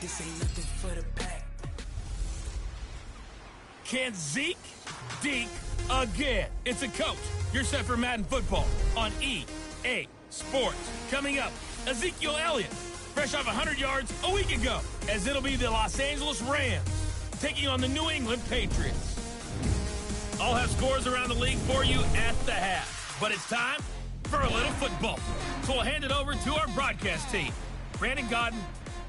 This ain't nothing for the pack. Can Zeke deke again? It's a coach. You're set for Madden Football on EA Sports. Coming up, Ezekiel Elliott, fresh off 100 yards a week ago, as it'll be the Los Angeles Rams taking on the New England Patriots. I'll have scores around the league for you at the half. But it's time for a little football. So we'll hand it over to our broadcast team, Brandon Godden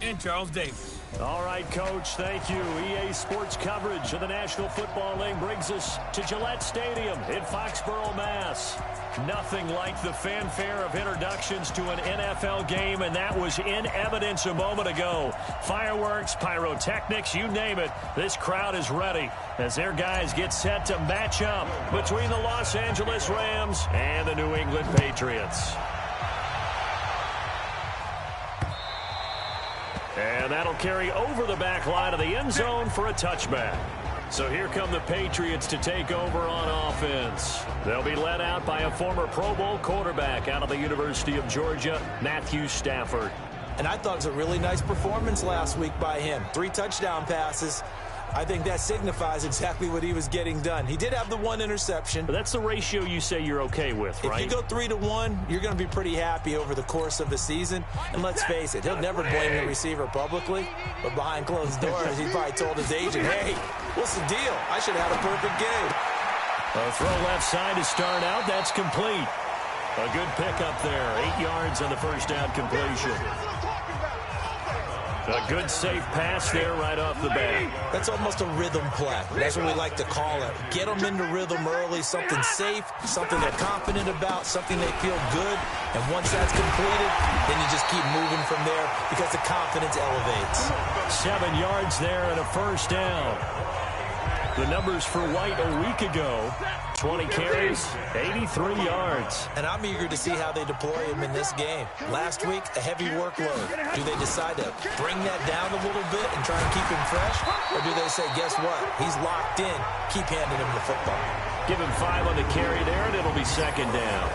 and Charles Davis. All right, Coach, thank you. EA Sports coverage of the National Football League brings us to Gillette Stadium in Foxborough, Mass. Nothing like the fanfare of introductions to an NFL game, and that was in evidence a moment ago. Fireworks, pyrotechnics, you name it. This crowd is ready as their guys get set to match up between the Los Angeles Rams and the New England Patriots. And that'll carry over the back line of the end zone for a touchback. So here come the Patriots to take over on offense. They'll be led out by a former Pro Bowl quarterback out of the University of Georgia, Matthew Stafford. And I thought it was a really nice performance last week by him. 3 touchdown passes. I think that signifies exactly what he was getting done. He did have the 1 interception. But that's the ratio you say you're okay with, right? If you go 3-1, you're going to be pretty happy over the course of the season. And let's face it, he'll never blame the receiver publicly. But behind closed doors, he probably told his agent, hey, what's the deal? I should have had a perfect game. A throw left side to start out. That's complete. A good pickup there. 8 yards on the first down completion. A good safe pass there right off the bat. That's almost a rhythm play. That's what we like to call it. Get them into rhythm early, something safe, something they're confident about, something they feel good. And once that's completed, then you just keep moving from there because the confidence elevates. 7 yards there and a first down. The numbers for White a week ago, 20 carries, 83 yards. And I'm eager to see how they deploy him in this game. Last week, a heavy workload. Do they decide to bring that down a little bit and try and keep him fresh? Or do they say, guess what? He's locked in. Keep handing him the football. Give him 5 on the carry there, and it'll be second down.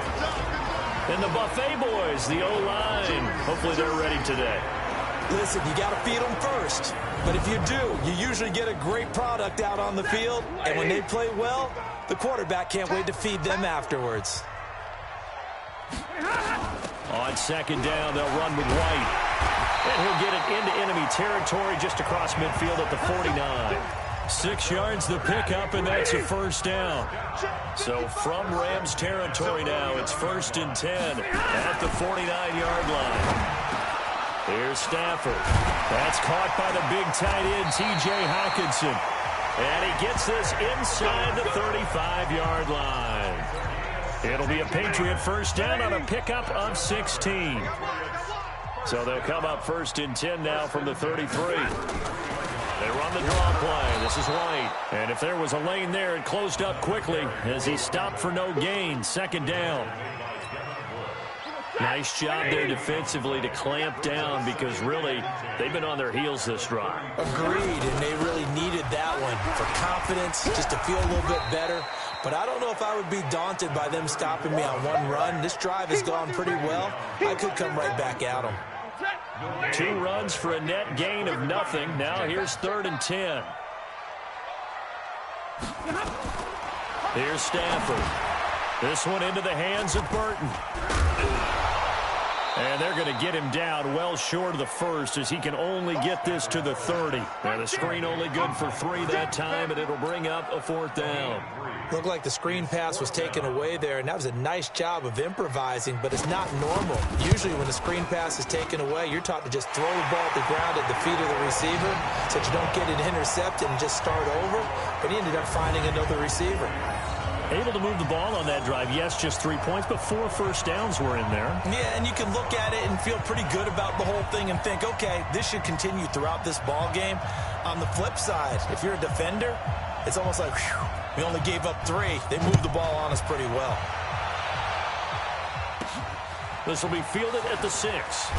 And the Buffet boys, the O-line. Hopefully they're ready today. Listen, you got to feed them first. But if you do, you usually get a great product out on the field. And when they play well, the quarterback can't wait to feed them afterwards. On second down, they'll run with White. And he'll get it into enemy territory just across midfield at the 49. 6 yards the pickup, and that's a first down. So from Rams territory now, it's 1st and 10 at the 49-yard line. Here's Stafford. That's caught by the big tight end, T.J. Hockenson. And he gets this inside the 35-yard line. It'll be a Patriot first down on a pickup of 16. So they'll come up 1st and 10 now from the 33. They run the draw play. This is White. And if there was a lane there, it closed up quickly as he stopped for no gain. Second down. Nice job there defensively to clamp down because really they've been on their heels this drive. Agreed, and they really needed that one for confidence, just to feel a little bit better. But I don't know if I would be daunted by them stopping me on one run. This drive has gone pretty well. I could come right back at them. 2 runs for a net gain of nothing. Now here's 3rd and 10. Here's Stafford. This one into the hands of Burton. And they're going to get him down well short of the first as he can only get this to the 30. And the screen only good for 3 that time, and it'll bring up a 4th down. Looked like the screen pass was taken away there, and that was a nice job of improvising, but it's not normal. Usually when the screen pass is taken away, you're taught to just throw the ball at the ground at the feet of the receiver so that you don't get it intercepted and just start over. But he ended up finding another receiver. Able to move the ball on that drive. Yes, just 3 points, but 4 first downs were in there. Yeah, and you can look at it and feel pretty good about the whole thing and think, okay, this should continue throughout this ball game. On the flip side, if you're a defender, it's almost like, whew, we only gave up 3. They moved the ball on us pretty well. This will be fielded at the 6.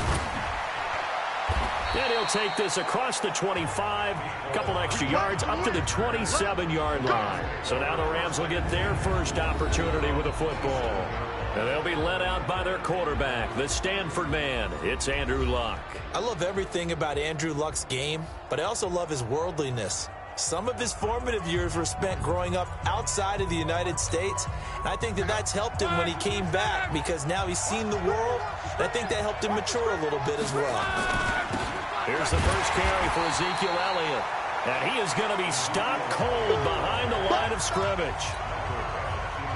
And he'll take this across the 25, a couple extra yards, up to the 27-yard line. So now the Rams will get their first opportunity with a football. And they'll be led out by their quarterback, the Stanford man. It's Andrew Luck. I love everything about Andrew Luck's game, but I also love his worldliness. Some of his formative years were spent growing up outside of the United States, and I think that that's helped him when he came back because now he's seen the world, and I think that helped him mature a little bit as well. Here's the first carry for Ezekiel Elliott, and he is going to be stopped cold behind the line of scrimmage.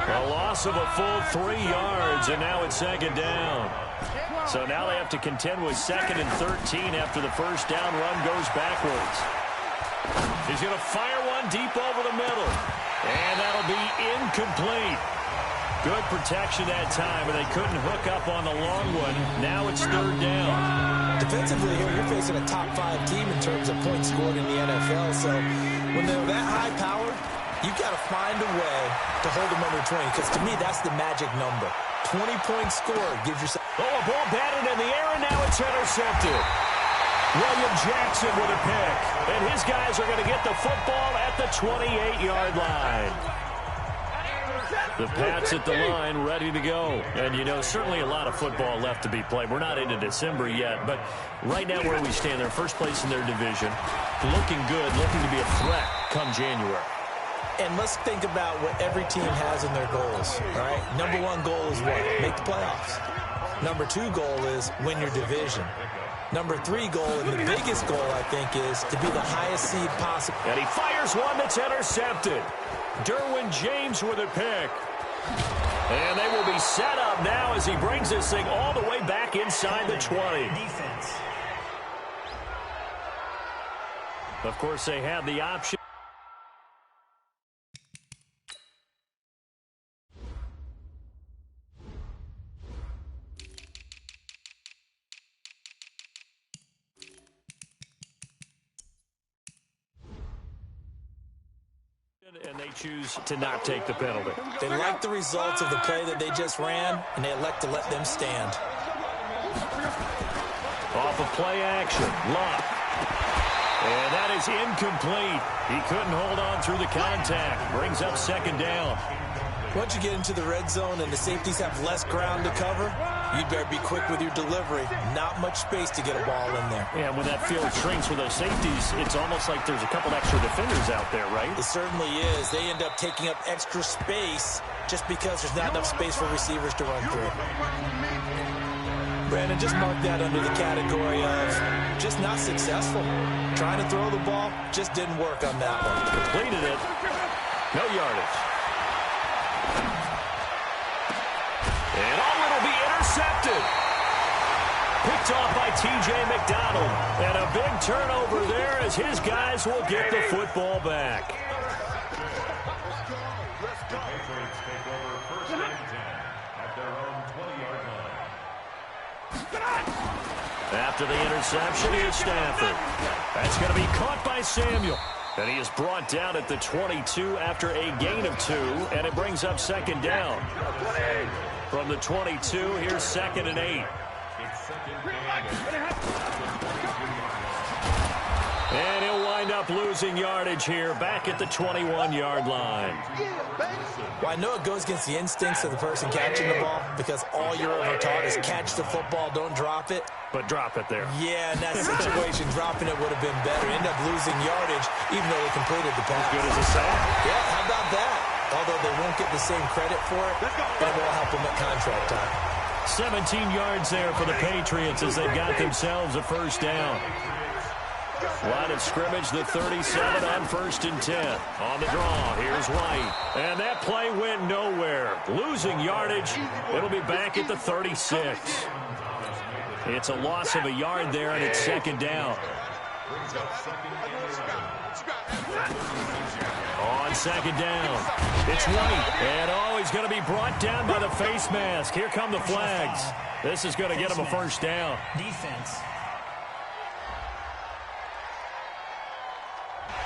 A loss of a full 3 yards, and now it's second down. So now they have to contend with 2nd and 13 after the first down run goes backwards. He's going to fire one deep over the middle, and that'll be incomplete. Good protection that time, and they couldn't hook up on the long one. Now it's 3rd down. Defensively here, you're facing a top 5 team in terms of points scored in the NFL, so when they're that high-powered, you've got to find a way to hold them under 20, because to me, that's the magic number. 20-point score gives yourself... Oh, a ball batted in the air, and now it's intercepted. William Jackson with a pick, and his guys are going to get the football at the 28-yard line. The Pats at the line, ready to go. And, you know, certainly a lot of football left to be played. We're not into December yet, but right now where we stand, they're first place in their division, looking good, looking to be a threat come January. And let's think about what every team has in their goals, all right? Number 1 goal is what? Make the playoffs. Number 2 goal is win your division. Number 3 goal, and the biggest goal, I think, is to be the highest seed possible. And he fires one that's intercepted. Derwin James with a pick. And they will be set up now as he brings this thing all the way back inside the 20. Defense. Of course, they had the option. And they choose to not take the penalty. They like the results of the play that they just ran, and they elect to let them stand. Off of play action, Luck. And that is incomplete. He couldn't hold on through the contact. Brings up 2nd down. Once you get into the red zone and the safeties have less ground to cover, you'd better be quick with your delivery. Not much space to get a ball in there. Yeah, when that field shrinks with those safeties, it's almost like there's a couple extra defenders out there, right? It certainly is. They end up taking up extra space just because there's not enough space for receivers to run through. Brandon, just mark that under the category of just not successful. Trying to throw the ball, just didn't work on that one. Completed it. No yardage. And it'll be intercepted. Picked off by T.J. McDonald. And a big turnover there as his guys will get the football back. After the interception, here's Stanford. That's going to be caught by Samuel. And he is brought down at the 22 after a gain of 2, and it brings up 2nd down. From the 22, here's 2nd and 8. And he'll wind up losing yardage here back at the 21-yard line. Well, I know it goes against the instincts of the person catching the ball because all you're ever taught is catch the football, don't drop it. But drop it there. Yeah, in that situation, dropping it would have been better. End up losing yardage even though they completed the pass. As good as a sack. Yeah, how about that? Although they won't get the same credit for it, but it will help them at contract time. 17 yards there for the Patriots as they've got themselves a first down. Line of scrimmage, the 37 on 1st and 10. On the draw, here's White. And that play went nowhere. Losing yardage. It'll be back at the 36. It's a loss of a yard there, and it's 2nd down. On 2nd down, it's White. And, he's going to be brought down by the face mask. Here come the flags. This is going to get him a first down. Defense.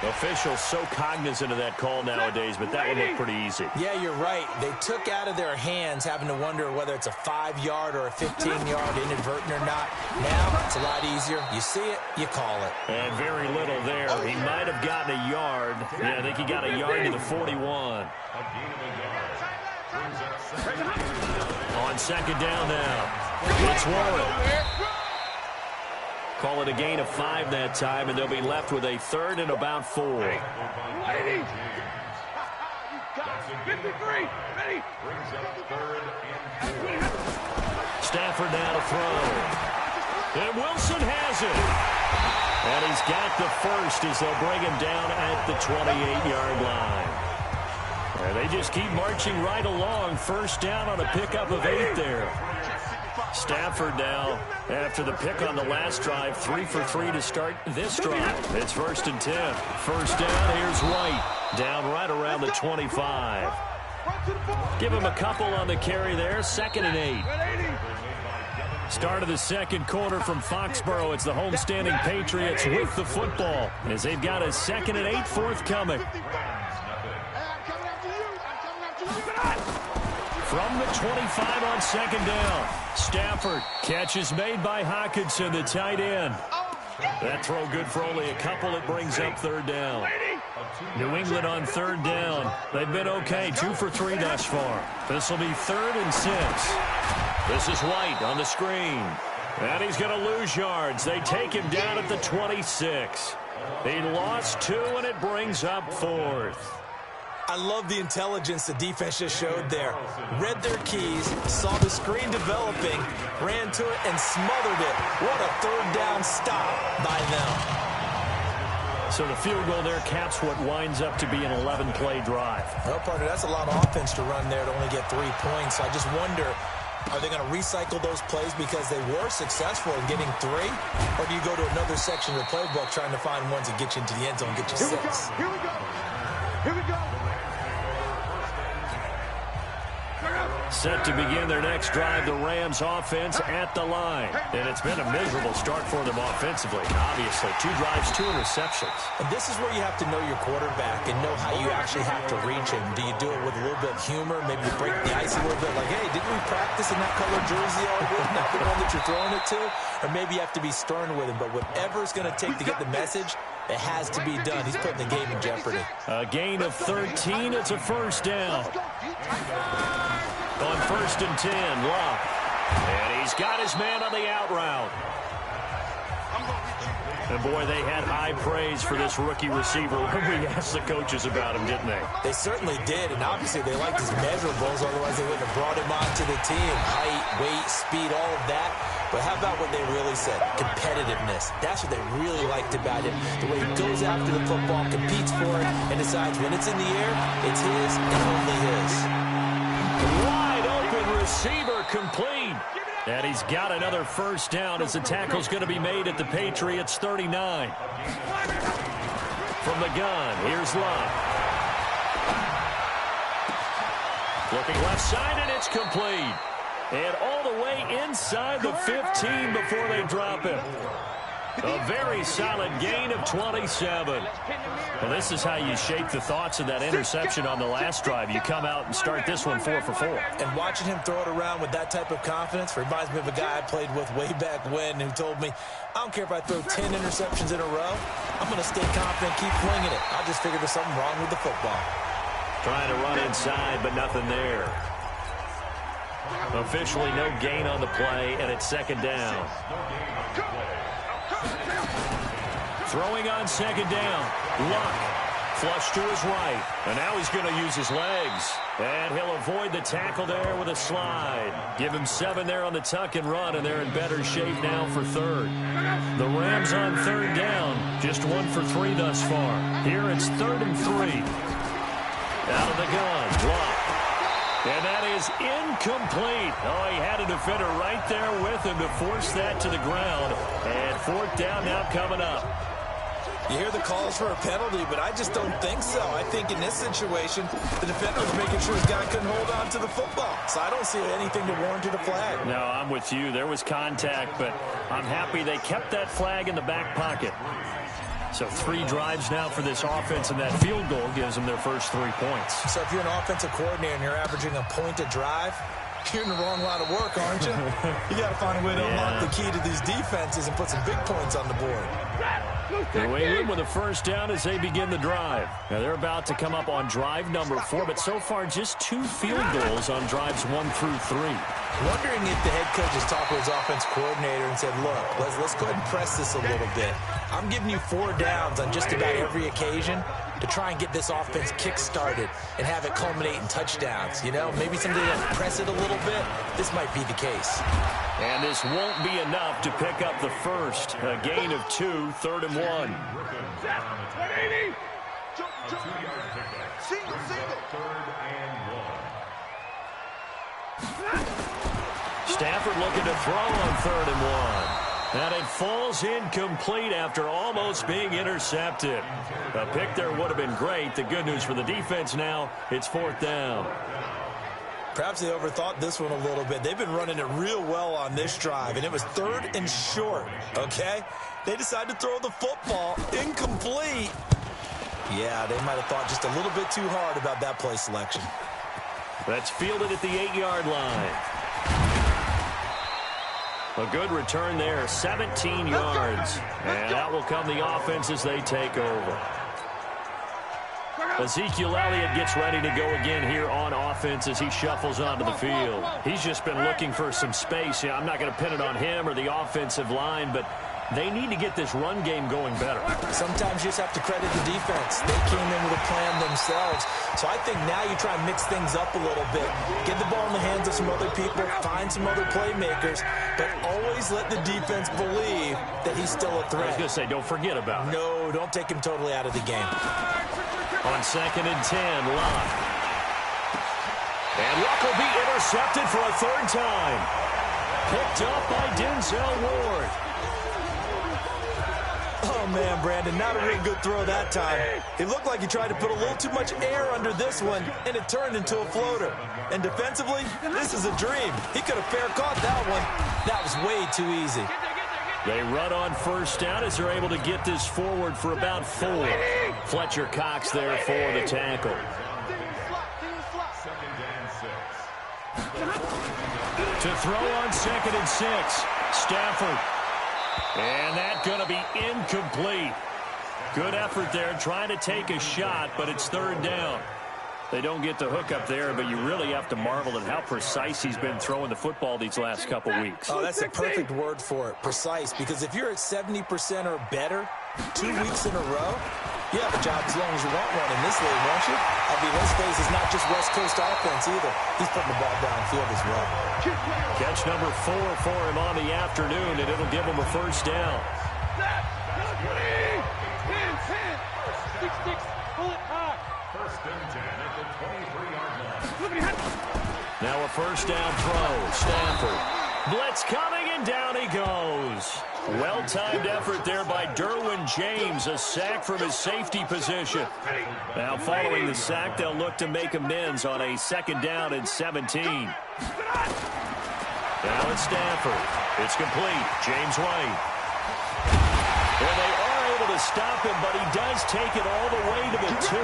Officials so cognizant of that call nowadays, but that one looked pretty easy. Yeah, you're right. They took out of their hands having to wonder whether it's a 5-yard or a 15-yard inadvertent or not. Now, it's a lot easier. You see it, you call it. And very little there. He might have gotten a yard. Yeah, I think he got a yard to the 41. On second down now, it's Warren. Call it a gain of 5 that time, and they'll be left with a 3rd and about 4. 53. Ready. Stafford now to throw. And Wilson has it. And he's got the first as they'll bring him down at the 28-yard line. And they just keep marching right along. First down on a pickup of 8 there. Stafford now, after the pick on the last drive, 3 for 3 to start this drive. It's 1st and 10. First down, here's White. Down right around the 25. Give him a couple on the carry there. 2nd and 8. Start of the second quarter from Foxborough. It's the homestanding Patriots with the football as they've got a 2nd and 8 forthcoming. From the 25 on second down. Stafford, catch is made by Hockenson, the tight end. That throw good for only a couple. It brings up 3rd down. New England on 3rd down. They've been okay, 2 for 3 thus far. This will be 3rd and 6. This is White on the screen. And he's going to lose yards. They take him down at the 26. He lost 2, and it brings up 4th. I love the intelligence the defense just showed there. Read their keys, saw the screen developing, ran to it, and smothered it. What a 3rd down stop by them. So the field goal there caps what winds up to be an 11-play drive. Well, partner, that's a lot of offense to run there to only get 3 points. So I just wonder, are they going to recycle those plays because they were successful in getting 3? Or do you go to another section of the playbook trying to find ones that get you into the end zone and get you 6? Here we go. Set to begin their next drive, the Rams offense at the line. And it's been a miserable start for them offensively, obviously. 2 drives, 2 interceptions. And this is where you have to know your quarterback and know how you actually have to reach him. Do you do it with a little bit of humor? Maybe you break the ice a little bit, like, hey, didn't we practice in that color jersey already? Not the one that you're throwing it to? Or maybe you have to be stern with him. But whatever it's going to take to get the message, it has to be done. He's putting the game in jeopardy. A gain of 13. It's a first down. On 1st and 10, Locke. And he's got his man on the out route. And boy, they had high praise for this rookie receiver when we asked the coaches about him, didn't they? They certainly did, and obviously they liked his measurables, otherwise they wouldn't have brought him onto the team. Height, weight, speed, all of that. But how about what they really said? Competitiveness. That's what they really liked about him. The way he goes after the football, competes for it, and decides when it's in the air, it's his and only his. Wide open receiver complete. And he's got another first down as the tackle's going to be made at the Patriots 39. From the gun, here's Love. Looking left side, and it's complete. And all the way inside the 15 before they drop him. A very solid gain of 27. Well, this is how you shape the thoughts of that interception on the last drive. You come out and start this one 4 for 4. And watching him throw it around with that type of confidence reminds me of a guy I played with way back when who told me, I don't care if I throw 10 interceptions in a row. I'm going to stay confident, keep flinging it. I just figured there's something wrong with the football. Trying to run inside, but nothing there. Officially no gain on the play, and it's second down. Throwing on second down. Luck. Flush to his right. And now he's going to use his legs. And he'll avoid the tackle there with a slide. Give him 7 there on the tuck and run, and they're in better shape now for third. The Rams on third down. Just 1 for 3 thus far. Here it's 3rd and 3. Out of the gun. Luck. And that is incomplete. Oh, he had a defender right there with him to force that to the ground. And 4th down now coming up. You hear the calls for a penalty, but I just don't think so. I think in this situation, the defender was making sure his guy couldn't hold on to the football. So I don't see anything to warrant a flag. No, I'm with you. There was contact, but I'm happy they kept that flag in the back pocket. So 3 drives now for this offense, and that field goal gives them their first 3 points. So if you're an offensive coordinator and you're averaging a point a drive, you're in the wrong line of work, aren't you? You got to find a way to unlock the key to these defenses and put some big points on the board. New England with a first down as they begin the drive. Now they're about to come up on drive number 4, but so far just 2 field goals on drives 1 through 3. Wondering if the head coach has talked to his offense coordinator and said, look, let's go ahead and press this a little bit. I'm giving you 4 downs on just about every occasion to try and get this offense kick-started and have it culminate in touchdowns. You know, maybe someday they'll press it a little bit. This might be the case. And this won't be enough to pick up the first. A gain of 2, 3rd and 1. Single. Stafford looking to throw on 3rd and 1. And it falls incomplete after almost being intercepted. A pick there would have been great. The good news for the defense now, it's 4th down. Perhaps they overthought this one a little bit. They've been running it real well on this drive, and it was 3rd and short, okay? They decided to throw the football incomplete. Yeah, they might have thought just a little bit too hard about that play selection. That's fielded at the 8-yard line. A good return there, 17 yards. And out will come the offense as they take over. Ezekiel Elliott gets ready to go again here on offense as he shuffles onto the field. He's just been looking for some space. Yeah, I'm not going to pin it on him or the offensive line, but they need to get this run game going better. Sometimes you just have to credit the defense. They came in with a plan themselves. So I think now you try and mix things up a little bit. Get the ball in the hands of some other people, find some other playmakers, but always let the defense believe that he's still a threat. I was going to say, don't forget about it. No, don't take him totally out of the game. On 2nd and 10, Luck. And Luck will be intercepted for a 3rd time. Picked up by Denzel Ward. Oh, man, Brandon, not a real good throw that time. It looked like he tried to put a little too much air under this one, and it turned into a floater. And defensively, this is a dream. He could have fair caught that one. That was way too easy. They run on 1st down as they're able to get this forward for about 4. Fletcher Cox there for the tackle. To throw on 2nd and 6, Stafford. And that's going to be incomplete. Good effort there trying to take a shot, but it's 3rd down. They don't get the hook up there, but you really have to marvel at how precise he's been throwing the football these last couple weeks. Oh, that's a perfect word for it, precise, because if you're at 70% or better 2 weeks in a row, you have a job as long as you want one in this league, won't you? I mean, let's face it, it's not just West Coast offense either. He's putting the ball downfield as well. Catch number 4 for him on the afternoon, and it'll give him a 1st down. Now a 1st down throw. Stafford. Blitz coming, and down he goes. Well-timed effort there by Derwin James. A sack from his safety position. Now following the sack, they'll look to make amends on a 2nd down and 17. Now it's Stafford. It's complete. James White. And they are able to stop him, but he does take it all the way to the 2.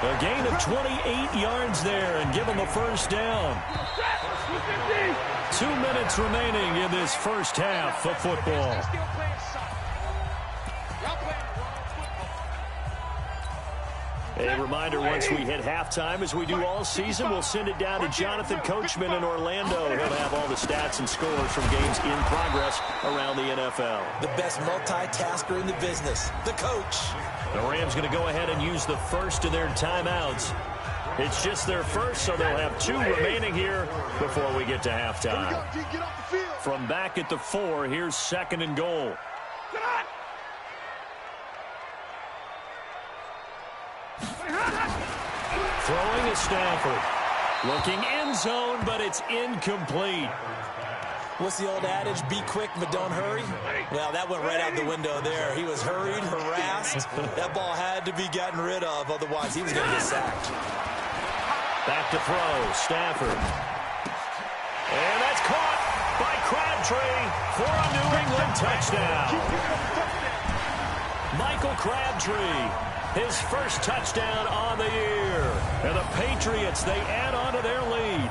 A gain of 28 yards there and give him a 1st down. 2 minutes remaining in this first half of football. A reminder, once we hit halftime, as we do all season, we'll send it down to Jonathan Coachman in Orlando. He'll have all the stats and scores from games in progress around the NFL. The best multitasker in the business, the coach. The Rams going to go ahead and use the first of their timeouts. It's just their first, so they'll have 2 remaining here before we get to halftime. From back at the 4, here's 2nd and goal. Throwing to Stafford. Looking end zone, but it's incomplete. What's the old adage? Be quick, but don't hurry. Well, that went right out the window there. He was hurried, harassed. That ball had to be gotten rid of, otherwise he was going to get sacked. Back to throw, Stafford. And that's caught by Crabtree for a New England touchdown. Michael Crabtree, his first touchdown on the year. And the Patriots, they add on to their lead.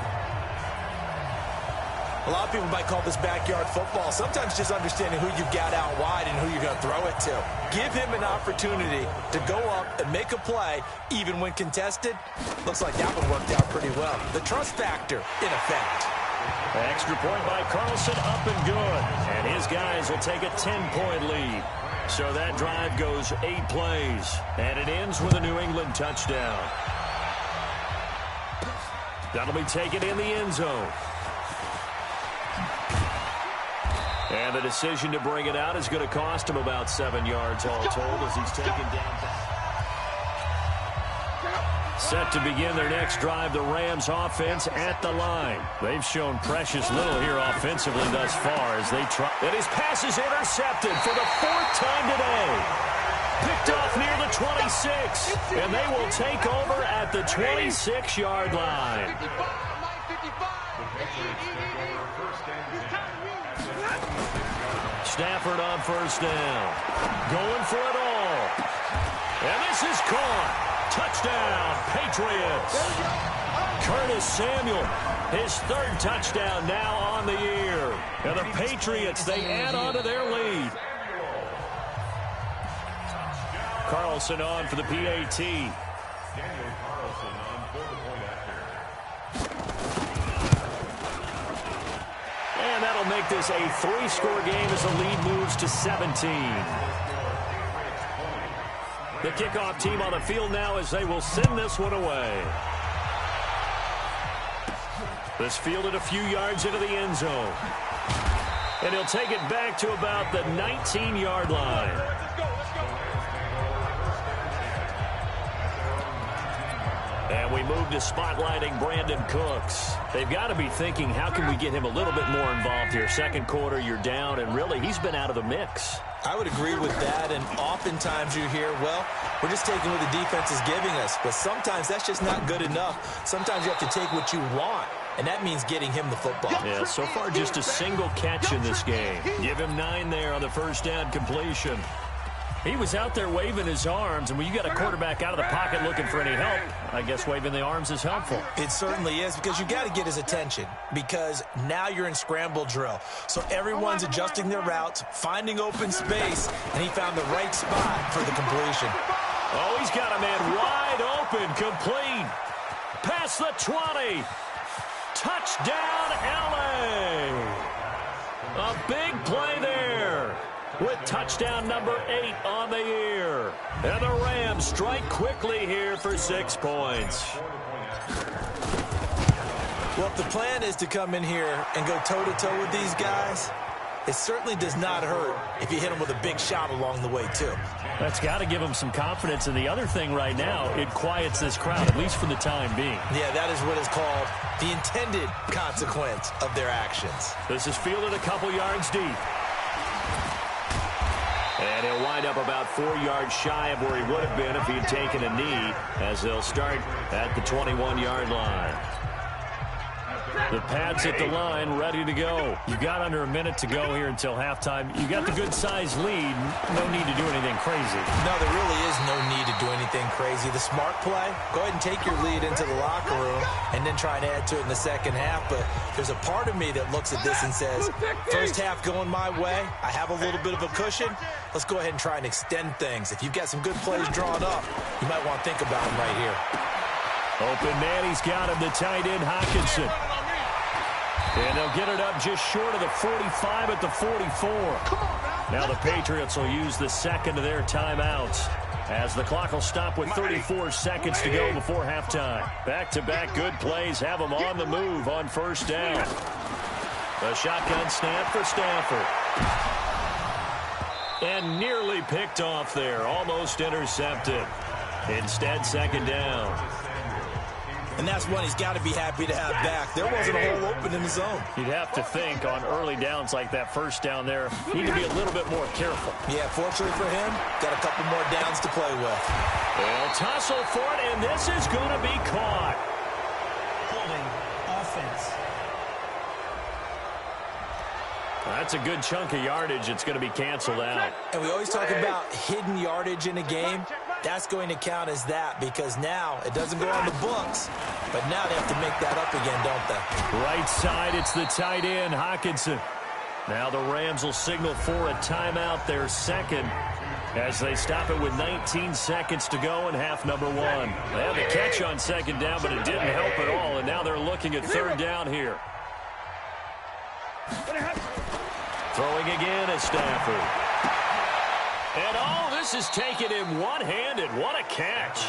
A lot of people might call this backyard football. Sometimes just understanding who you've got out wide and who you're going to throw it to. Give him an opportunity to go up and make a play, even when contested. Looks like that one worked out pretty well. The trust factor in effect. Extra point by Carlson, up and good. And his guys will take a 10-point lead. So that drive goes 8 plays. And it ends with a New England touchdown. That'll be taken in the end zone. And the decision to bring it out is going to cost him about 7 yards all told as he's taken down back. Set to begin their next drive, the Rams offense at the line. They've shown precious little here offensively thus far as they try. And his pass is intercepted for the 4th time today. Picked off near the 26, and they will take over at the 26-yard line. Stafford on first down. Going for it all. And this is caught. Touchdown, Patriots. Curtis Samuel, his 3rd touchdown now on the year. And the Patriots, they add on to their lead. Carlson on for the PAT. And that'll make this a 3-score game as the lead moves to 17. The kickoff team on the field now as they will send this one away. This fielded a few yards into the end zone. And he'll take it back to about the 19-yard line. And we move to spotlighting Brandon Cooks. They've got to be thinking, how can we get him a little bit more involved here? Second quarter, you're down, and really, he's been out of the mix. I would agree with that, and oftentimes you hear, well, we're just taking what the defense is giving us. But sometimes that's just not good enough. Sometimes you have to take what you want, and that means getting him the football. Yeah, so far just a single catch in this game. Give him 9 there on the first down completion. He was out there waving his arms, and when you got a quarterback out of the pocket looking for any help, I guess waving the arms is helpful. It certainly is, because you got to get his attention, because now you're in scramble drill. So everyone's adjusting their routes, finding open space, and he found the right spot for the completion. Oh, he's got a man wide open, complete. Past the 20. Touchdown, L.A. A big play there, with touchdown number 8 on the year. And the Rams strike quickly here for 6 points. Well, if the plan is to come in here and go toe-to-toe with these guys, it certainly does not hurt if you hit them with a big shot along the way, too. That's got to give them some confidence. And the other thing right now, it quiets this crowd, at least for the time being. Yeah, that is what is called the intended consequence of their actions. This is fielded a couple yards deep. And he'll wind up about 4 yards shy of where he would have been if he had taken a knee, as they'll start at the 21-yard line. The Pats at the line, ready to go. You've got under a minute to go here until halftime. You got the good-sized lead. No need to do anything crazy. No, there really is no need to do anything crazy. The smart play, go ahead and take your lead into the locker room and then try and add to it in the second half. But there's a part of me that looks at this and says, first half going my way, I have a little bit of a cushion. Let's go ahead and try and extend things. If you've got some good plays drawn up, you might want to think about them right here. Open man, he's got him, the tight end, Hockenson. And they'll get it up just short of the 45 at the 44. Now the Patriots will use the second of their timeouts, as the clock will stop with 34 seconds to go before halftime. Back-to-back good plays have them on the move on first down. A shotgun snap for Stafford. And nearly picked off there, almost intercepted. Instead, second down. And that's one he's got to be happy to have back. There wasn't a hole open in the zone. You'd have to think on early downs like that first down there, he can be a little bit more careful. Yeah, fortunately for him, got a couple more downs to play with. They'll tussle for it, and this is going to be caught. Holding offense. That's a good chunk of yardage. It's going to be canceled out. And we always talk about hidden yardage in a game. That's going to count as that because now it doesn't go on the books, but now they have to make that up again, don't they? Right side, it's the tight end, Hockenson. Now the Rams will signal for a timeout, their second, as they stop it with 19 seconds to go in half number one. They had the catch on second down, but it didn't help at all, and now they're looking at third down here. Throwing again is Stafford. And all this is taken in one-handed. What a catch.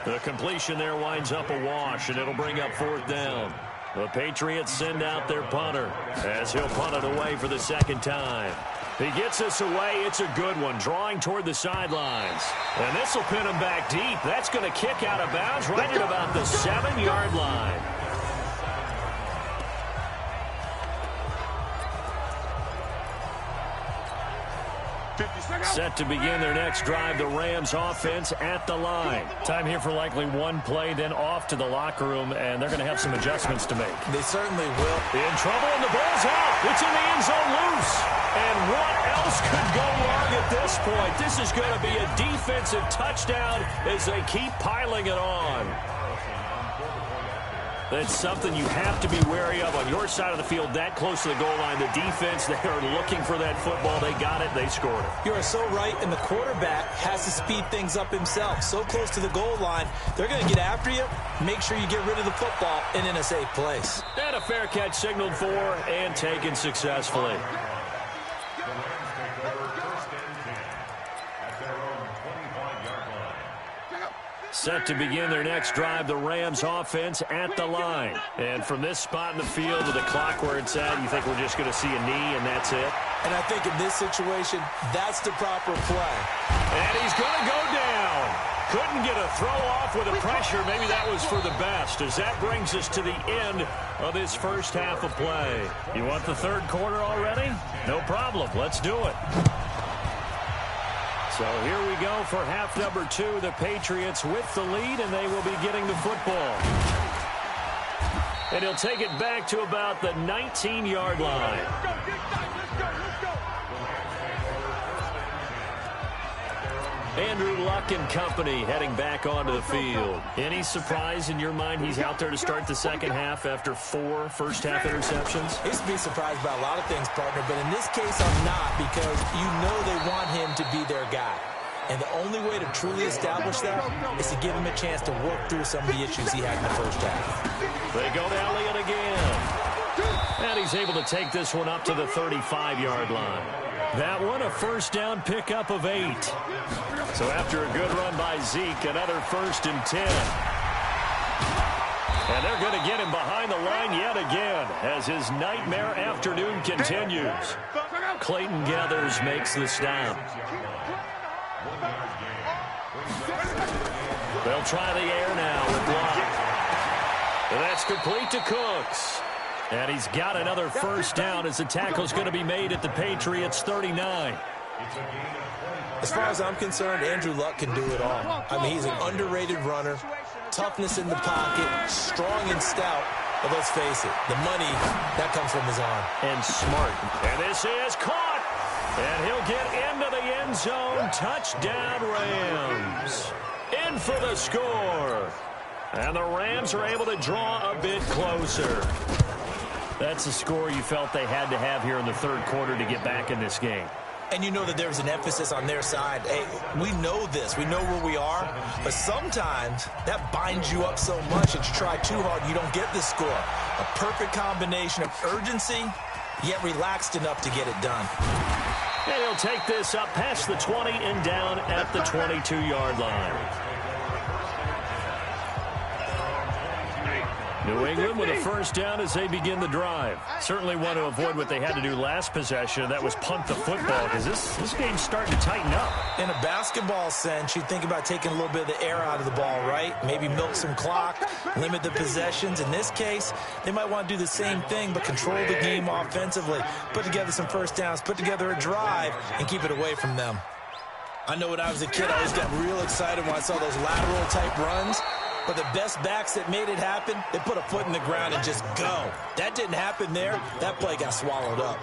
The completion there winds up a wash, and it'll bring up fourth down. The Patriots send out their punter as he'll punt it away for the second time. He gets us away. It's a good one, drawing toward the sidelines. And this will pin him back deep. That's going to kick out of bounds right at about the 7-yard line. Set to begin their next drive, the Rams offense at the line. Time here for likely one play, then off to the locker room, and they're going to have some adjustments to make. They certainly will. In trouble, and the ball's out. It's in the end zone loose. And what else could go wrong at this point? This is going to be a defensive touchdown as they keep piling it on. That's something you have to be wary of on your side of the field, that close to the goal line. The defense, they are looking for that football. They got it. They scored it. You are so right, and the quarterback has to speed things up himself. So close to the goal line, they're going to get after you. Make sure you get rid of the football and in a safe place. And a fair catch signaled for and taken successfully. Set to begin their next drive, the Rams offense at the line. And from this spot in the field with the clock where it's at, you think we're just going to see a knee and that's it? And I think in this situation, that's the proper play. And he's going to go down. Couldn't get a throw off with the pressure. Maybe that was for the best, as that brings us to the end of this first half of play. You want the third quarter already? No problem. Let's do it. So here we go for half number two. The Patriots with the lead, and they will be getting the football. And he'll take it back to about the 19-yard line. Andrew Luck and company heading back onto the field. Any surprise in your mind he's out there to start the second half after 4 first-half interceptions? I used to be surprised by a lot of things, partner, but in this case I'm not, because you know they want him to be their guy. And the only way to truly establish that is to give him a chance to work through some of the issues he had in the first half. They go to Elliott again. And he's able to take this one up to the 35-yard line. That one, a first down pickup of 8. So after a good run by Zeke, another 1st and 10. And they're going to get him behind the line yet again as his nightmare afternoon continues. Clayton Gathers makes the stop. They'll try the air now with Block. And that's complete to Cooks. And he's got another first down as the tackle's going to be made at the Patriots' 39. As far as I'm concerned, Andrew Luck can do it all. I mean, he's an underrated runner, toughness in the pocket, strong and stout. But let's face it, the money, that comes from his arm. And smart. And this is caught. And he'll get into the end zone. Touchdown, Rams. In for the score. And the Rams are able to draw a bit closer. That's a score you felt they had to have here in the third quarter to get back in this game. And you know that there's an emphasis on their side. Hey, we know this. We know where we are. But sometimes that binds you up so much that you try too hard, you don't get the score. A perfect combination of urgency, yet relaxed enough to get it done. And he'll take this up past the 20 and down at the 22-yard line. New England with a first down as they begin the drive. Certainly want to avoid what they had to do last possession. That was punt the football, because this game's starting to tighten up. In a basketball sense, you think about taking a little bit of the air out of the ball, right? Maybe milk some clock, limit the possessions. In this case, they might want to do the same thing, but control the game offensively. Put together some first downs, put together a drive, and keep it away from them. I know when I was a kid, I always got real excited when I saw those lateral-type runs. But the best backs that made it happen, they put a foot in the ground and just go. That didn't happen there. That play got swallowed up.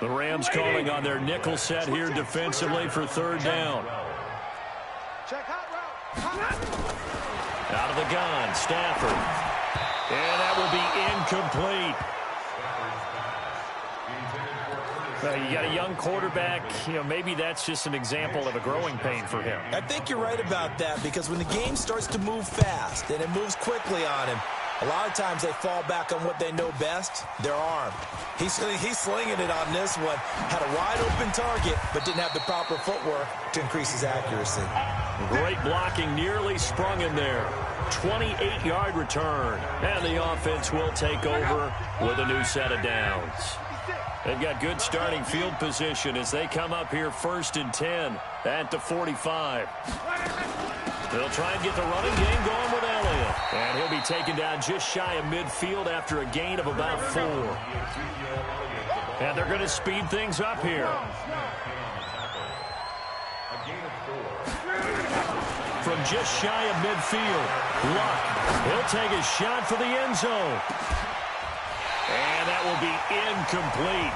The Rams calling on their nickel set here defensively for third down. the gun, Stafford. And that will be incomplete. You got a young quarterback. Maybe that's just an example of a growing pain for him. I think you're right about that, because when the game starts to move fast and it moves quickly on him, a lot of times they fall back on what they know best, their arm. He's slinging it on this one. Had a wide-open target, but didn't have the proper footwork to increase his accuracy. Great blocking, nearly sprung him there. 28-yard return. And the offense will take over with a new set of downs. They've got good starting field position as they come up here 1st and 10 at the 45. They'll try and get the running game going with Elliott. And he'll be taken down just shy of midfield after a gain of about 4. And they're going to speed things up here. From just shy of midfield, Luck. He'll take a shot for the end zone. And that will be incomplete.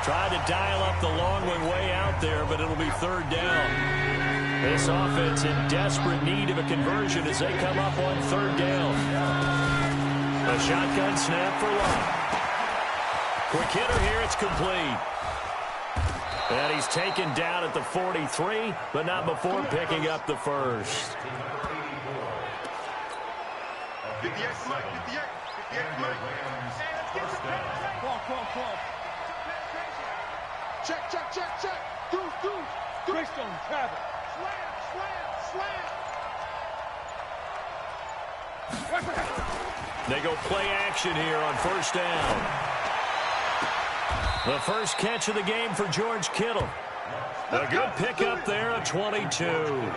Tried to dial up the long one way out there, but it'll be 3rd down. This offense in desperate need of a conversion as they come up on 3rd down. A shotgun snap for Luck. Quick hitter here, it's complete. And he's taken down at the 43, but not before picking up the first. 58, 58. Call. Check. Deuce. Greystone, Travis. Slam. They go play action here on 1st down. The first catch of the game for George Kittle. A good pickup there, a 22.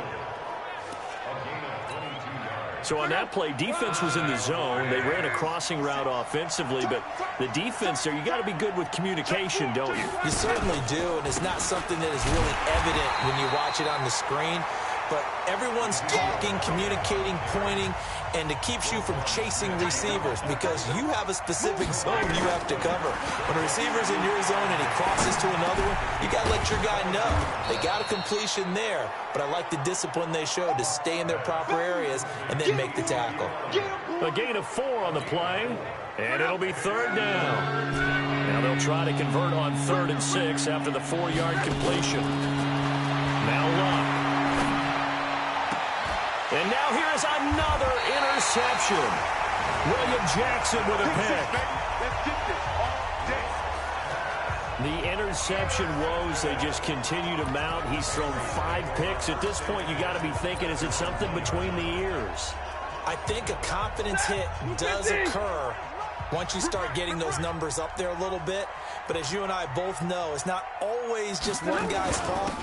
So on that play, defense was in the zone. They ran a crossing route offensively, but the defense there, you got to be good with communication, don't you? You certainly do, and it's not something that is really evident when you watch it on the screen. But everyone's talking, communicating, pointing, and it keeps you from chasing receivers because you have a specific zone you have to cover. When a receiver's in your zone and he crosses to another one, you got to let your guy know. They got a completion there, but I like the discipline they showed to stay in their proper areas and then make the tackle. A gain of 4 on the play, and it'll be 3rd down. Now they'll try to convert on 3rd and 6 after the 4-yard completion. Now Luck. And now here is another interception. William Jackson with a pick. The interception woes, they just continue to mount. He's thrown 5 picks. At this point, you got to be thinking, is it something between the ears? I think a confidence hit does occur once you start getting those numbers up there a little bit. But as you and I both know, it's not always just one guy's fault.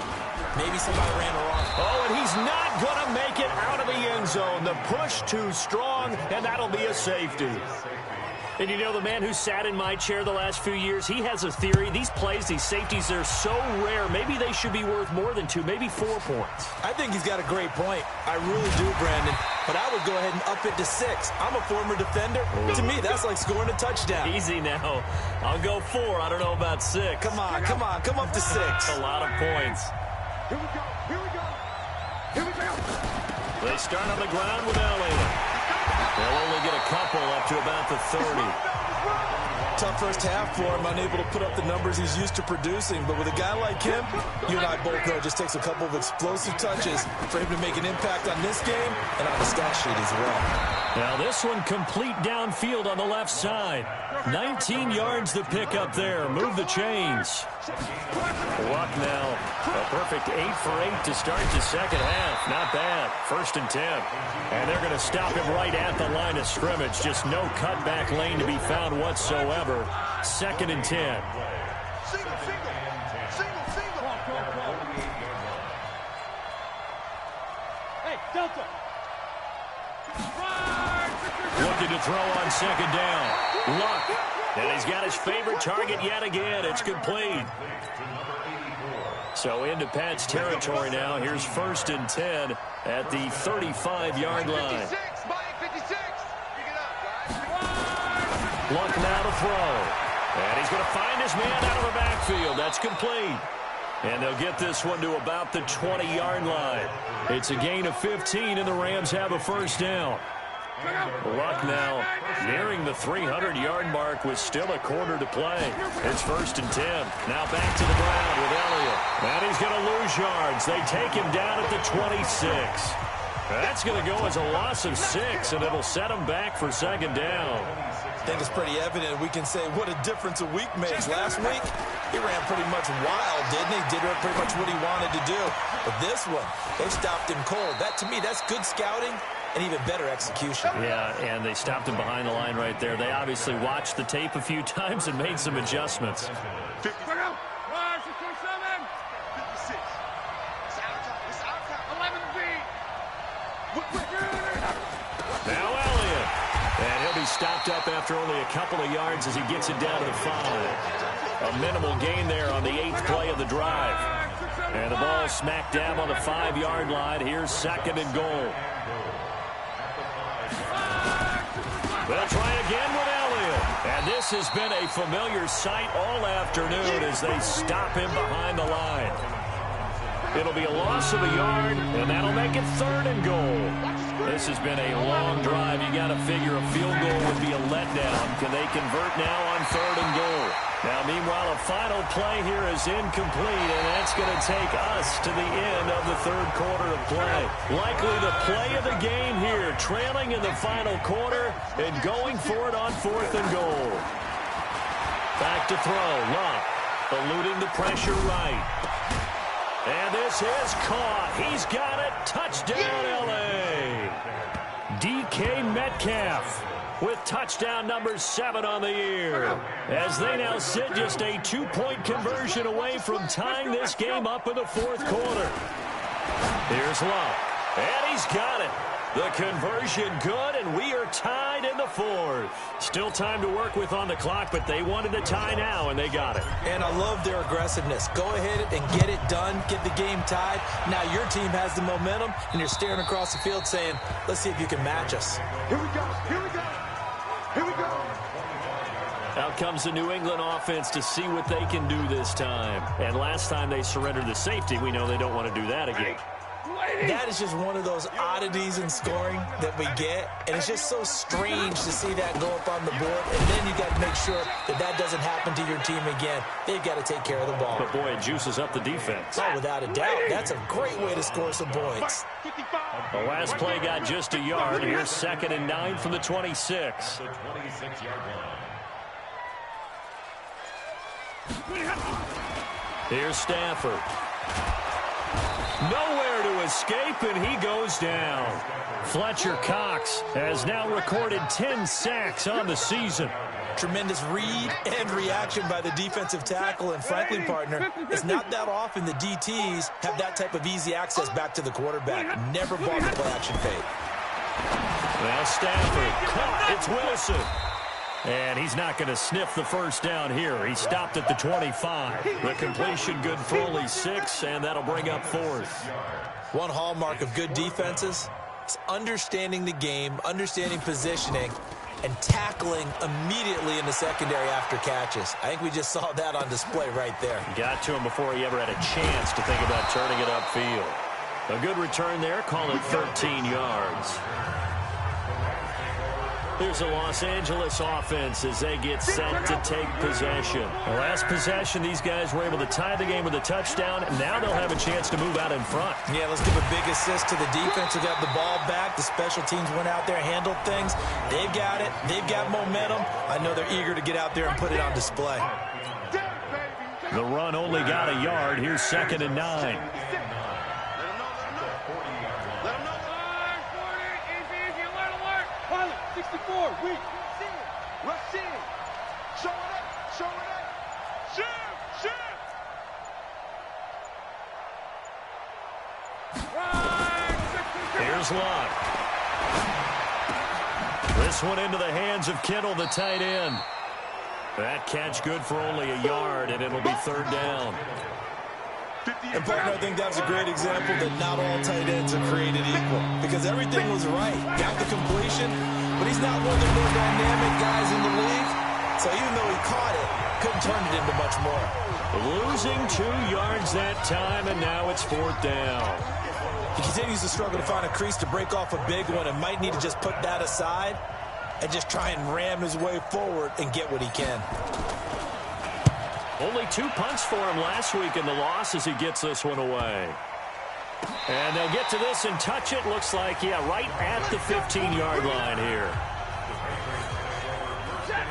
Maybe somebody ran wrong. Oh, and he's not going to make it out of the end zone. The push too strong, and that'll be a safety. And you know, the man who sat in my chair the last few years, he has a theory. These plays, these safeties, they're so rare. Maybe they should be worth more than 2, maybe 4 points. I think he's got a great point. I really do, Brandon. But I would go ahead and up it to 6. I'm a former defender. Ooh. To me, that's like scoring a touchdown. Easy now. I'll go 4. I don't know about 6. Come on. Come up to 6. A lot of points. Here we go. They start on the ground with Elliott. They'll only get a couple up to about the 30. Tough first half for him, unable to put up the numbers he's used to producing. But with a guy like him, you and I both know it just takes a couple of explosive touches for him to make an impact on this game and on the stat sheet as well. Now this one complete downfield on the left side. 19 yards to pick up there. Move the chains. Luck now. A perfect 8 for 8 to start the second half. Not bad. 1st and 10. And they're going to stop him right at the line of scrimmage. Just no cutback lane to be found whatsoever. 2nd and 10. Single. Hey, Delta. Looking to throw on 2nd down. Luck. And he's got his favorite target yet again. It's complete. So into Pat's territory now. Here's 1st and 10 at the 35-yard line. Luck now to throw. And he's going to find his man out of the backfield. That's complete. And they'll get this one to about the 20-yard line. It's a gain of 15, and the Rams have a 1st down. Luck now nearing the 300-yard mark with still a quarter to play. It's 1st and 10. Now back to the ground with Elliott. And he's going to lose yards. They take him down at the 26. That's going to go as a loss of 6, and it'll set him back for 2nd down. I think it's pretty evident we can say what a difference a week makes. Last week, he ran pretty much wild, didn't he? Did pretty much what he wanted to do. But this one, they stopped him cold. That, to me, that's good scouting and even better execution. Yeah, and they stopped him behind the line right there. They obviously watched the tape a few times and made some adjustments. 50. 56. It's out time. 11 feet. Now Elliott. And he'll be stopped up after only a couple of yards as he gets it down to the 5. A minimal gain there on the 8th play of the drive. And the ball smack dab on the 5-yard line. Here's 2nd and goal. They'll try again with Elliott. And this has been a familiar sight all afternoon as they stop him behind the line. It'll be a loss of a yard, and that'll make it 3rd and goal. This has been a long drive. You got to figure a field goal would be a letdown. Can they convert now on 3rd and goal? Now, meanwhile, a final play here is incomplete, and that's going to take us to the end of the 3rd quarter of play. Likely the play of the game here, trailing in the final quarter and going for it on 4th and goal. Back to throw. Luck eluding the pressure right. And this is caught. He's got it. Touchdown, L.A. DK Metcalf with touchdown number 7 on the year. As they now sit just a 2-point conversion away from tying this game up in the 4th quarter. Here's Luck. And he's got it. The conversion good, and we are tied in the 4th. Still time to work with on the clock, but they wanted the tie now, and they got it. And I love their aggressiveness. Go ahead and get it done, get the game tied. Now your team has the momentum, and you're staring across the field saying, let's see if you can match us. Here we go. Here we go. Here we go. Out comes the New England offense to see what they can do this time. And last time they surrendered the safety, we know they don't want to do that again. That is just one of those oddities in scoring that we get, and it's just so strange to see that go up on the board, and then you got to make sure that that doesn't happen to your team again. They've got to take care of the ball. But, boy, it juices up the defense. Oh, without a doubt. That's a great way to score some points. The last play got just a yard. Here's 2nd and 9 from the 26. Here's Stafford. Nowhere to escape, and he goes down. Fletcher Cox has now recorded 10 sacks on the season. Tremendous read and reaction by the defensive tackle, and frankly, partner, it's not that often the DTs have that type of easy access back to the quarterback. Never bought the play-action fake. Now Stafford caught. It's Wilson. And he's not going to sniff the 1st down here. He stopped at the 25. The completion good for only 6, and that'll bring up 4th. One hallmark of good defenses is understanding the game, understanding positioning, and tackling immediately in the secondary after catches. I think we just saw that on display right there. Got to him before he ever had a chance to think about turning it upfield. A good return there, call it 13 yards. Here's the Los Angeles offense as they get set to take possession. The last possession, these guys were able to tie the game with a touchdown. Now they'll have a chance to move out in front. Yeah, let's give a big assist to the defense who got the ball back. The special teams went out there, handled things. They've got it. They've got momentum. I know they're eager to get out there and put it on display. The run only got a yard. Here's 2nd and 9. 64, weak. Rush in. Show it up. Show it up. Shoot. Here's Luck. This one into the hands of Kittle, the tight end. That catch good for only a yard, and it'll be 3rd down. And, partner, I think that's a great example that not all tight ends are created equal, because everything was right. Got the completion, but he's not one of the more dynamic guys in the league. So even though he caught it, couldn't turn it into much more. Losing 2 yards that time, and now it's 4th down. He continues to struggle to find a crease to break off a big one and might need to just put that aside and just try and ram his way forward and get what he can. Only 2 punts for him last week in the loss as he gets this one away. And they'll get to this and touch it. Looks like, yeah, right at the 15-yard line here.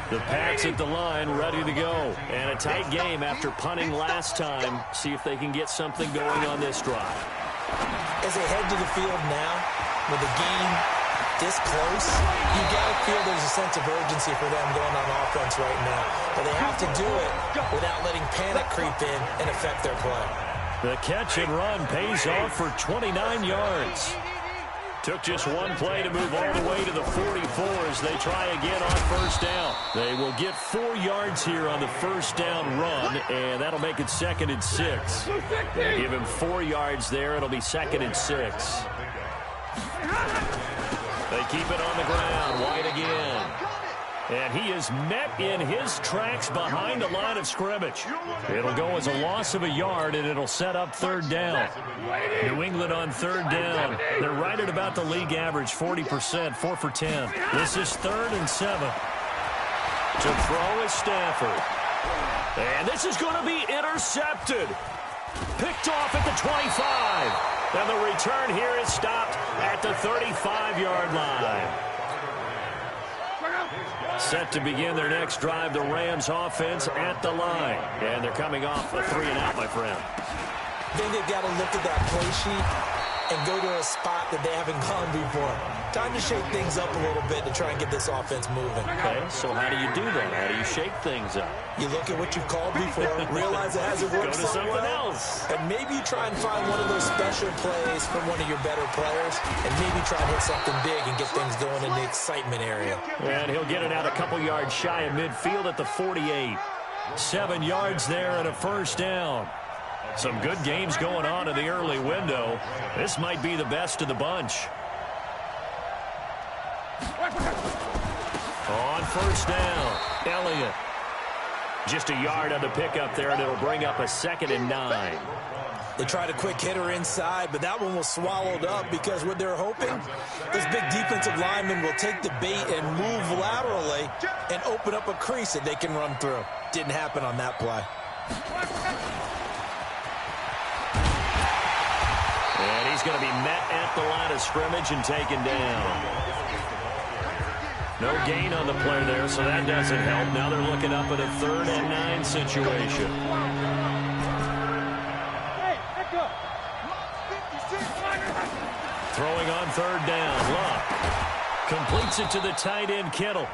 The Pats at the line, ready to go. And a tight game after punting last time. See if they can get something going on this drive. As they head to the field now, with the game this close, you got to feel there's a sense of urgency for them going on offense right now. But they have to do it without letting panic creep in and affect their play. The catch and run pays off for 29 yards. Took just one play to move all the way to the 44 as they try again on first down. They will get 4 yards here on the first down run, and that'll make it 2nd and 6. They give him 4 yards there. It'll be 2nd and 6. They keep it on the ground. White again. And he is met in his tracks behind the line of scrimmage. It'll go as a loss of a yard, and it'll set up 3rd down. New England on 3rd down. They're right at about the league average, 40%, 4 for 10. This is 3rd and 7. To throw is Stafford. And this is going to be intercepted. Picked off at the 25. And the return here is stopped at the 35-yard line. Set to begin their next drive, the Rams offense at the line. And they're coming off a 3-and-out, my friend. I think they've got to look at that play sheet and go to a spot that they haven't gone before. Time to shake things up a little bit to try and get this offense moving. Okay, so how do you do that? How do you shake things up? You look at what you've called before, realize it hasn't worked Go to so something well, else. and maybe you try and find one of those special plays from one of your better players, and maybe try and hit something big and get things going in the excitement area. And he'll get it out a couple yards shy of midfield at the 48. 7 yards there and a first down. Some good games going on in the early window. This might be the best of the bunch. On first down, Elliott. Just a yard on the pickup there, and it'll bring up a 2nd and 9. They tried a quick hitter inside, but that one was swallowed up because what they're hoping, this big defensive lineman will take the bait and move laterally and open up a crease that they can run through. Didn't happen on that play. And he's going to be met at the line of scrimmage and taken down. No gain on the play there, so that doesn't help. Now they're looking up at a 3rd and 9 situation. Throwing on 3rd down, Luck completes it to the tight end, Kittle.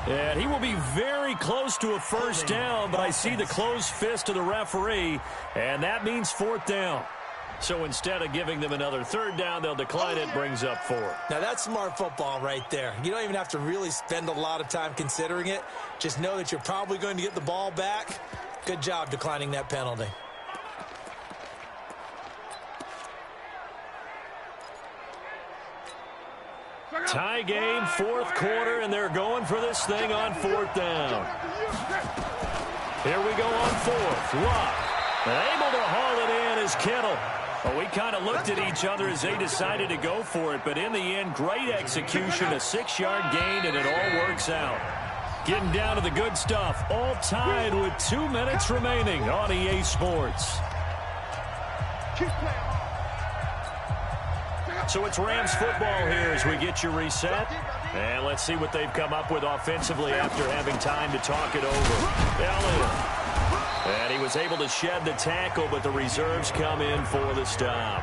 And he will be very close to a first down, but I see the closed fist of the referee, and that means 4th down. So instead of giving them another 3rd down, they'll decline it, brings up 4. Now that's smart football right there. You don't even have to really spend a lot of time considering it. Just know that you're probably going to get the ball back. Good job declining that penalty. Tie game, 4th quarter, and they're going for this thing on 4th down. Here we go on 4th. Luck. Able to haul it in is Kittle. Well, we kind of looked at each other as they decided to go for it, but in the end, great execution, a 6-yard gain, and it all works out. Getting down to the good stuff, all tied with 2 minutes remaining on EA Sports. So it's Rams football here as we get you reset. And let's see what they've come up with offensively after having time to talk it over. Elliott. And he was able to shed the tackle, but the reserves come in for the stop.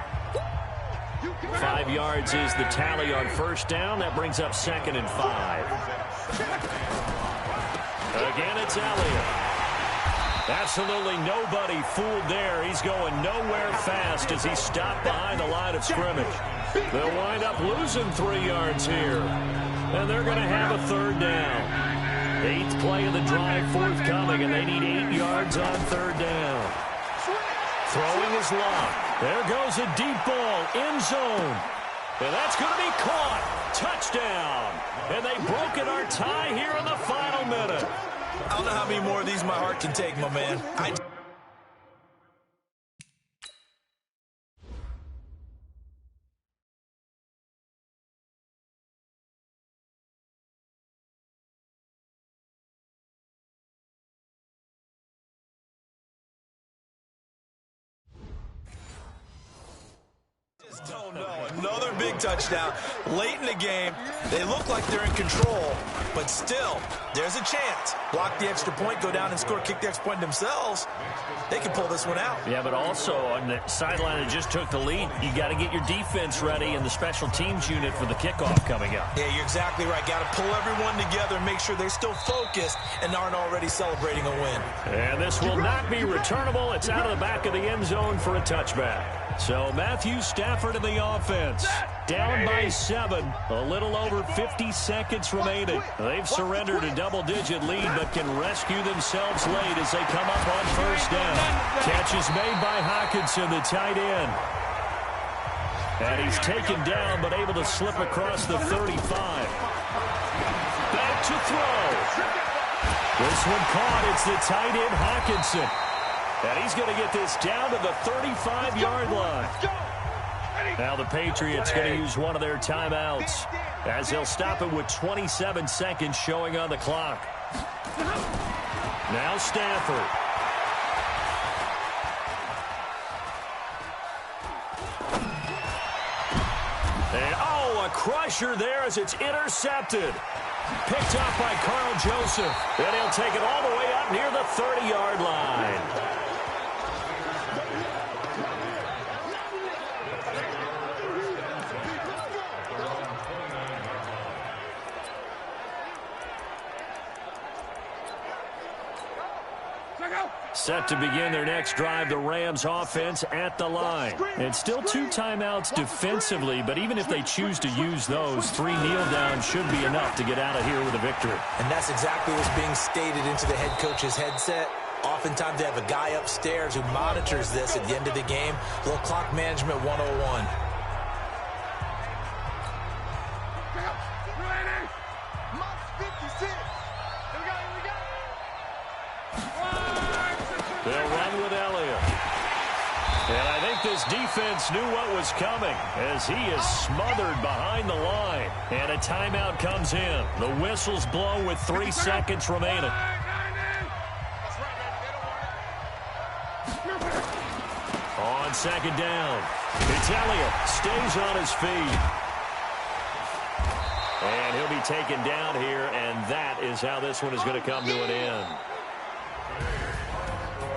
5 yards is the tally on first down. That brings up 2nd and 5. Again, it's Elliott. Absolutely nobody fooled there. He's going nowhere fast as he stopped behind the line of scrimmage. They'll wind up losing 3 yards here. And they're going to have a 3rd down. 8th play of the drive forthcoming, and they need 8 yards on 3rd down. Throwing is Luck. There goes a deep ball, end zone. And that's going to be caught. Touchdown. And they've broken our tie here in the final minute. I don't know how many more of these my heart can take, my man. Oh, no, another big touchdown. Late in the game, they look like they're in control, but still, there's a chance. Block the extra point, go down and score, kick the extra point themselves. They can pull this one out. Yeah, but also on the sideline that just took the lead, you got to get your defense ready and the special teams unit for the kickoff coming up. Yeah, you're exactly right. Got to pull everyone together and make sure they're still focused and aren't already celebrating a win. And this will not be returnable. It's out of the back of the end zone for a touchback. So Matthew Stafford in the offense. Down by 7. A little over 50 seconds remaining. They've surrendered a double-digit lead, but can rescue themselves late as they come up on first down. Catch is made by Hockenson, the tight end. And he's taken down, but able to slip across the 35. Back to throw. This one caught. It's the tight end, Hockenson. And he's going to get this down to the 35-yard line. Now the Patriots going to use one of their timeouts as they'll stop it with 27 seconds showing on the clock. Now Stafford. And a crusher there as it's intercepted. Picked off by Carl Joseph. And he'll take it all the way up near the 30-yard line. Set to begin their next drive, the Rams offense at the line. And still 2 timeouts defensively, but even if they choose to use those, 3 kneel downs should be enough to get out of here with a victory. And that's exactly what's being stated into the head coach's headset. Oftentimes they have a guy upstairs who monitors this at the end of the game. A little clock management 101. They'll run with Elliott. And I think this defense knew what was coming as he is smothered behind the line. And a timeout comes in. The whistle's blown with 3 seconds remaining. On second down, it's Elliott. Stays on his feet. And he'll be taken down here, and that is how this one is going to come to an end.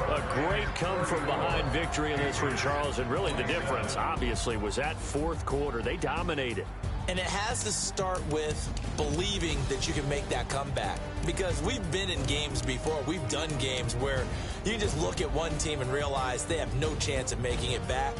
A great come-from-behind victory in this one, Charles, and really the difference, obviously, was that fourth quarter. They dominated. And it has to start with believing that you can make that comeback. Because we've been in games before. We've done games where you just look at one team and realize they have no chance of making it back.